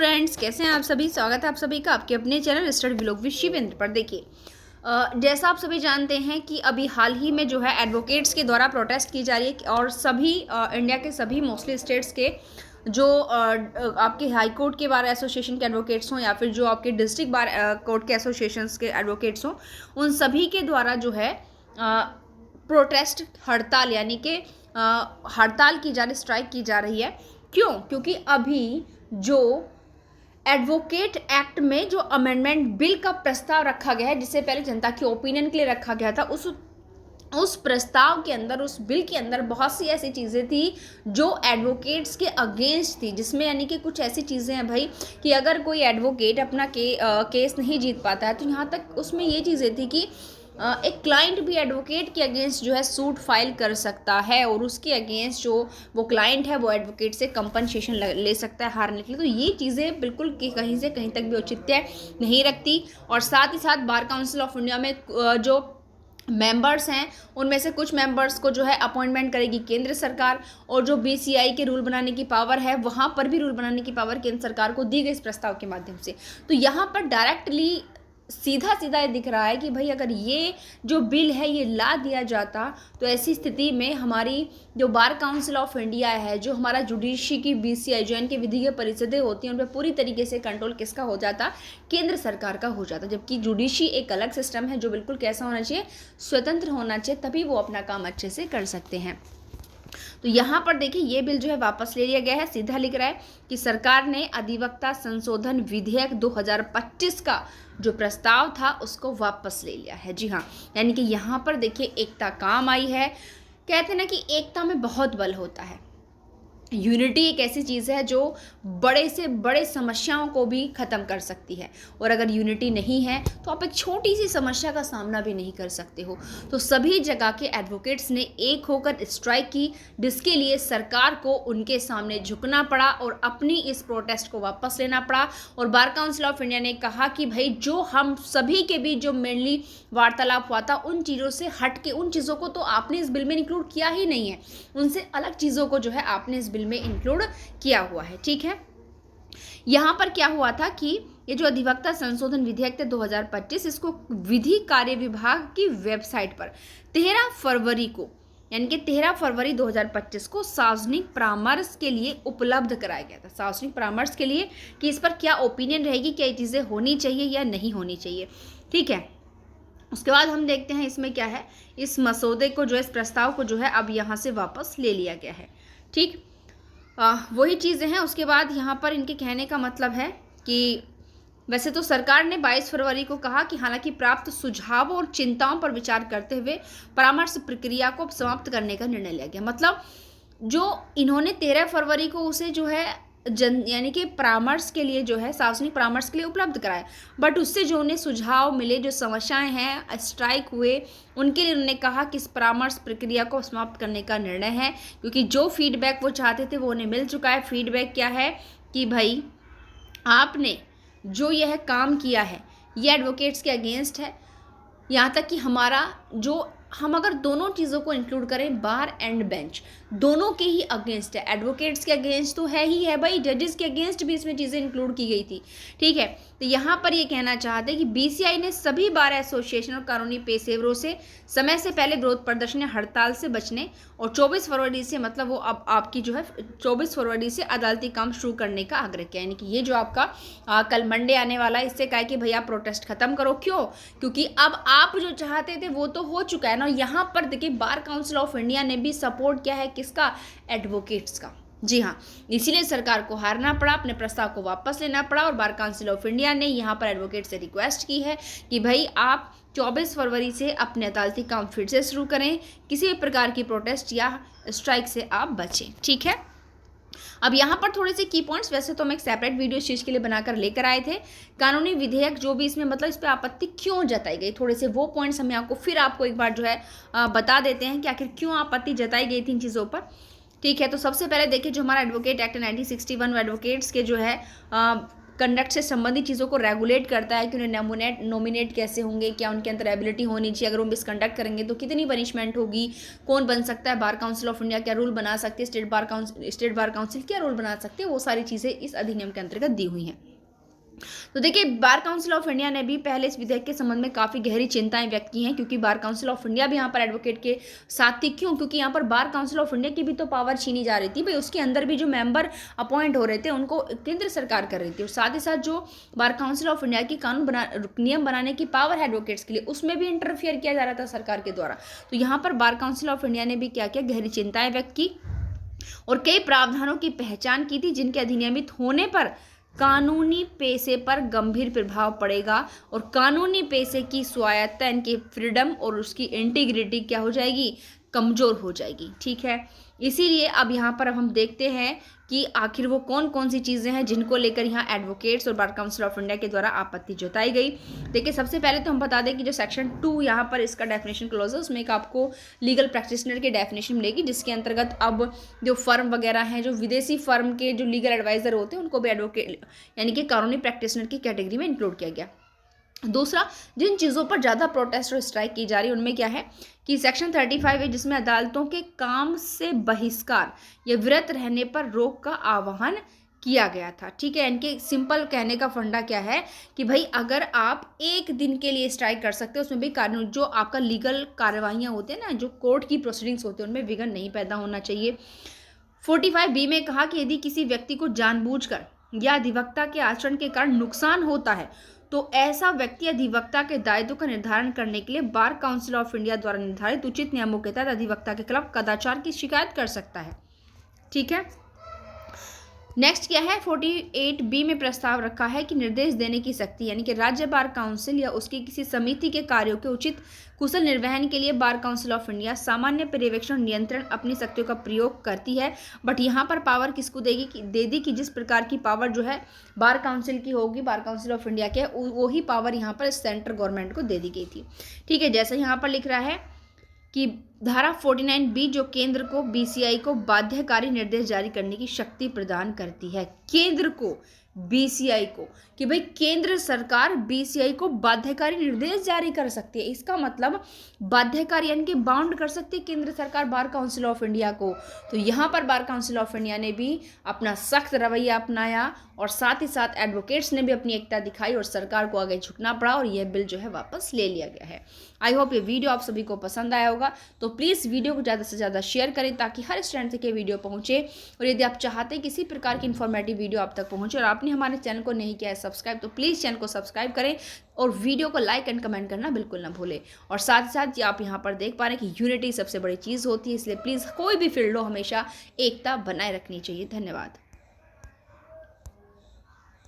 Friends, कैसे हैं आप सभी। स्वागत है आप सभी का आपके अपने channel study vlog with Shivendra पर। देखिए, जैसा आप सभी जानते हैं कि अभी हाल ही में जो है एडवोकेट्स के द्वारा प्रोटेस्ट की जा रही है और सभी इंडिया के सभी मोस्टली स्टेट्स के जो आपके हाई कोर्ट के बार एसोसिएशन के एडवोकेट्स हों या फिर जो आपके डिस्ट्रिक्ट बार कोर्ट के एसोसिएशंस के एडवोकेट्स हों, उन सभी के द्वारा जो है प्रोटेस्ट हड़ताल यानी कि हड़ताल की जा रही, स्ट्राइक की जा रही है। क्यों? क्योंकि अभी जो एडवोकेट एक्ट में जो अमेंडमेंट बिल का प्रस्ताव रखा गया है, जिसे पहले जनता के ओपिनियन के लिए रखा गया था, उस प्रस्ताव के अंदर, उस बिल के अंदर बहुत सी ऐसी चीज़ें थी जो एडवोकेट्स के अगेंस्ट थी, जिसमें यानी कि कुछ ऐसी चीज़ें हैं भाई कि अगर कोई एडवोकेट अपना केस नहीं जीत पाता है तो यहाँ तक उसमें ये चीज़ें थी कि एक क्लाइंट भी एडवोकेट के अगेंस्ट जो है सूट फाइल कर सकता है और उसके अगेंस्ट जो वो क्लाइंट है वो एडवोकेट से कंपनसेशन ले सकता है हारने के लिए। तो ये चीज़ें बिल्कुल कहीं से कहीं तक भी औचित्य नहीं रखती। और साथ ही साथ बार काउंसिल ऑफ इंडिया में जो मेंबर्स हैं उनमें से कुछ मेंबर्स को जो है अपॉइंटमेंट करेगी केंद्र सरकार, और जो बीसीआई के रूल बनाने की पावर है वहाँ पर भी रूल बनाने की पावर केंद्र सरकार को दी गई इस प्रस्ताव के माध्यम से। तो यहाँ पर डायरेक्टली सीधा सीधा ये दिख रहा है कि भाई अगर ये जो बिल है ये ला दिया जाता तो ऐसी स्थिति में हमारी जो बार काउंसिल ऑफ इंडिया है, जो हमारा जुडिशरी की बीसीआई जो इनकी विधिज्ञ परिषदें होती हैं, उन पर पूरी तरीके से कंट्रोल किसका हो जाता? केंद्र सरकार का हो जाता। जबकि जुडिशरी एक अलग सिस्टम है जो बिल्कुल कैसा होना चाहिए? स्वतंत्र होना चाहिए, तभी वो अपना काम अच्छे से कर सकते हैं। तो यहाँ पर देखिए ये बिल जो है वापस ले लिया गया है। सीधा लिख रहा है कि सरकार ने अधिवक्ता संशोधन विधेयक 2025 का जो प्रस्ताव था उसको वापस ले लिया है। जी हाँ, यानी कि यहाँ पर देखिए एकता काम आई है। कहते हैं ना कि एकता में बहुत बल होता है। यूनिटी एक ऐसी चीज़ है जो बड़े से बड़े समस्याओं को भी ख़त्म कर सकती है, और अगर यूनिटी नहीं है तो आप एक छोटी सी समस्या का सामना भी नहीं कर सकते हो। तो सभी जगह के एडवोकेट्स ने एक होकर स्ट्राइक की, जिसके लिए सरकार को उनके सामने झुकना पड़ा और अपनी इस प्रोटेस्ट को वापस लेना पड़ा। और बार काउंसिल ऑफ इंडिया ने कहा कि भाई जो हम सभी के बीच जो मेनली वार्तालाप हुआ था उन चीज़ों से हट के, उन चीज़ों को तो आपने इस बिल में इंक्लूड किया ही नहीं है, उनसे अलग चीज़ों को जो है आपने इस बिल में इंक्लूड किया हुआ है। ठीक है, यहां पर क्या हुआ था कि ये जो अधिवक्ता संशोधन विधेयक थे 2025, इसको विधि कार्य विभाग की वेबसाइट पर 13 फरवरी को, यानी कि 13 फरवरी 2025 को सार्वजनिक परामर्श के लिए उपलब्ध कराया गया था। सार्वजनिक परामर्श के लिए कि इस पर क्या ओपिनियन रहेगी, क्या ये चीज़ें होनी चाहिए या नहीं होनी चाहिए। ठीक है, उसके बाद हम देखते हैं इसमें क्या है। इस मसौदे को जो है, इस प्रस्ताव को जो है अब यहाँ से वापस ले लिया गया है। ठीक, वही चीज़ें हैं। उसके बाद यहाँ पर इनके कहने का मतलब है कि वैसे तो सरकार ने 22 फरवरी को कहा कि हालांकि प्राप्त सुझावों और चिंताओं पर विचार करते हुए परामर्श प्रक्रिया को समाप्त करने का निर्णय लिया गया। मतलब जो इन्होंने 13 फरवरी को उसे जो है यानी कि परामर्श के लिए जो है, सार्वजनिक परामर्श के लिए उपलब्ध कराया, बट उससे जो उन्हें सुझाव मिले, जो समस्याएं हैं, स्ट्राइक हुए, उनके लिए उन्होंने कहा कि इस परामर्श प्रक्रिया को समाप्त करने का निर्णय है, क्योंकि जो फीडबैक वो चाहते थे वो उन्हें मिल चुका है। फीडबैक क्या है कि भाई आपने जो यह काम किया है ये एडवोकेट्स के अगेंस्ट है। यहाँ तक कि हमारा जो, हम अगर दोनों चीज़ों को इंक्लूड करें, बार एंड बेंच दोनों के ही अगेंस्ट है। एडवोकेट्स के अगेंस्ट तो है ही है भाई, जजेस के अगेंस्ट भी इसमें चीज़ें इंक्लूड की गई थी। ठीक है, तो यहाँ पर ये कहना चाहते हैं कि बीसीआई ने सभी बार एसोसिएशन और कानूनी पेशेवरों से समय से पहले विरोध प्रदर्शन या हड़ताल से बचने और 24 फरवरी से, मतलब वो अब आपकी जो है 24 फरवरी से अदालती काम शुरू करने का आग्रह किया। यानी कि ये जो आपका कल मंडे आने वाला है, इससे कहा कि भैया प्रोटेस्ट खत्म करो। क्यों? क्योंकि अब आप जो चाहते थे वो तो हो चुका है ना। यहाँ पर देखिए बार काउंसिल ऑफ इंडिया ने भी सपोर्ट किया है, किसका? एडवोकेट्स का। जी हाँ, इसीलिए सरकार को हारना पड़ा, अपने प्रस्ताव को वापस लेना पड़ा, और बार काउंसिल ऑफ इंडिया ने यहाँ पर एडवोकेट से रिक्वेस्ट की है कि भाई आप 24 फरवरी से अपने अदालती काम फिर से शुरू करें, किसी भी प्रकार की प्रोटेस्ट या स्ट्राइक से आप बचें। ठीक है, अब यहाँ पर थोड़े से की पॉइंट्स, वैसे तो हम एक सेपरेट वीडियो इस चीज़ के लिए बनाकर लेकर आए थे, कानूनी विधेयक जो भी इसमें, मतलब इस पर आपत्ति क्यों जताई गई, थोड़े से वो पॉइंट्स हमें आपको एक बार जो है बता देते हैं कि आखिर क्यों आपत्ति जताई गई थी इन चीज़ों पर। ठीक है, तो सबसे पहले देखिए जो हमारा एडवोकेट एक्ट 1961 एडवोकेट्स के जो है कंडक्ट से संबंधित चीज़ों को रेगुलेट करता है कि उन्हें नॉमिनेट कैसे होंगे, क्या उनके अंदर एबिलिटी होनी चाहिए, अगर वो मिसकंडक्ट करेंगे तो कितनी पनिशमेंट होगी, कौन बन सकता है, बार काउंसिल ऑफ इंडिया क्या रूल बना सकती है, स्टेट बार काउंसिल क्या रूल बना सकती है, वो सारी चीज़ें इस अधिनियम के अंतर्गत दी हुई हैं। तो देखिए, बार काउंसिल ऑफ इंडिया ने भी पहले इस विधेयक के संबंध में काफ़ी गहरी चिंताएं व्यक्त की हैं, क्योंकि बार काउंसिल ऑफ इंडिया भी यहाँ पर एडवोकेट के साथ थी। क्यों? क्योंकि यहाँ पर बार काउंसिल ऑफ इंडिया की भी तो पावर छीनी जा रही थी भाई, उसके अंदर भी जो मेंबर अपॉइंट हो रहे थे उनको केंद्र सरकार कर रही थी, और साथ ही साथ जो बार काउंसिल ऑफ इंडिया की नियम बनाने की पावर है एडवोकेट्स के लिए, उसमें भी इंटरफियर किया जा रहा था सरकार के द्वारा। तो यहाँ पर बार काउंसिल ऑफ इंडिया ने भी क्या किया, गहरी चिंताएं व्यक्त की और कई प्रावधानों की पहचान की थी जिनके अधिनियमित होने पर कानूनी पेशे पर गंभीर प्रभाव पड़ेगा और कानूनी पेशे की स्वायत्तता, इनकी फ्रीडम और उसकी इंटीग्रिटी क्या हो जाएगी, कमज़ोर हो जाएगी। ठीक है, इसीलिए अब यहाँ पर हम देखते हैं कि आखिर वो कौन कौन सी चीज़ें हैं जिनको लेकर यहाँ एडवोकेट्स और बार काउंसिल ऑफ इंडिया के द्वारा आपत्ति जताई गई। देखिए, सबसे पहले तो हम बता दें कि जो सेक्शन 2 यहाँ पर इसका डेफिनेशन क्लॉज है, उसमें एक आपको लीगल प्रैक्टिशनर की डेफिनेशन मिलेगी, जिसके अंतर्गत अब जो फर्म वगैरह हैं, जो विदेशी फर्म के जो लीगल एडवाइज़र होते हैं, उनको भी एडवोकेट यानी कि कानूनी प्रैक्टिशनर की कैटेगरी में इंक्लूड किया गया। दूसरा, जिन चीज़ों पर ज़्यादा प्रोटेस्ट और स्ट्राइक की जा रही है उनमें क्या है कि सेक्शन 35 है, जिसमें अदालतों के काम से बहिष्कार या विरत रहने पर रोक का आह्वान किया गया था। ठीक है, इनके सिंपल कहने का फंडा क्या है कि भाई अगर आप एक दिन के लिए स्ट्राइक कर सकते हो, उसमें भी कानून जो आपका लीगल कार्रवाइयाँ होती हैं ना, जो कोर्ट की प्रोसीडिंग्स होती हैं, उनमें विघ्न नहीं पैदा होना चाहिए। 45B में कहा कि यदि किसी व्यक्ति को जानबूझकर या अधिवक्ता के आचरण के कारण नुकसान होता है तो ऐसा व्यक्ति अधिवक्ता के दायित्व का निर्धारण करने के लिए बार काउंसिल ऑफ इंडिया द्वारा निर्धारित उचित नियमों के तहत अधिवक्ता के खिलाफ कदाचार की शिकायत कर सकता है। ठीक है, नेक्स्ट क्या है, 48B में प्रस्ताव रखा है कि निर्देश देने की शक्ति, यानी कि राज्य बार काउंसिल या उसकी किसी समिति के कार्यों के उचित कुशल निर्वहन के लिए बार काउंसिल ऑफ इंडिया सामान्य पर्यवेक्षण नियंत्रण अपनी शक्तियों का प्रयोग करती है। बट यहाँ पर पावर किसको देगी कि दे दी कि जिस प्रकार की पावर जो है बार काउंसिल की होगी, बार काउंसिल ऑफ इंडिया के, वही पावर यहाँ पर सेंट्रल गवर्नमेंट को दे दी गई थी। ठीक है, जैसे यहाँ पर लिख रहा है कि धारा 49B जो केंद्र को BCI को बाध्यकारी निर्देश जारी करने की शक्ति प्रदान करती है, केंद्र को BCI को, कि भाई केंद्र सरकार BCI को बाध्यकारी निर्देश जारी कर सकती है। इसका मतलब बाध्यकारी यानी कि बाउंड कर सकती है केंद्र सरकार बार काउंसिल ऑफ इंडिया को। तो यहाँ पर बार काउंसिल ऑफ इंडिया ने भी अपना सख्त रवैया अपनाया और साथ ही साथ एडवोकेट्स ने भी अपनी एकता दिखाई और सरकार को आगे झुकना पड़ा और यह बिल जो है वापस ले लिया गया है। आई होप ये वीडियो आप सभी को पसंद आया होगा, तो प्लीज़ वीडियो को ज़्यादा से ज़्यादा शेयर करें ताकि हर स्टूडेंट तक ये वीडियो पहुँचे। और यदि आप चाहते हैं किसी प्रकार की इन्फॉर्मेटिव वीडियो आप तक पहुँचे और आपने हमारे चैनल को नहीं किया है सब्सक्राइब, तो प्लीज़ चैनल को सब्सक्राइब करें और वीडियो को लाइक एंड कमेंट करना बिल्कुल ना भूलें। और साथ ही साथ आप यहाँ पर देख पा रहे हैं कि यूनिटी सबसे बड़ी चीज़ होती है, इसलिए प्लीज़ कोई भी फील्ड हो हमेशा एकता बनाए रखनी चाहिए। धन्यवाद।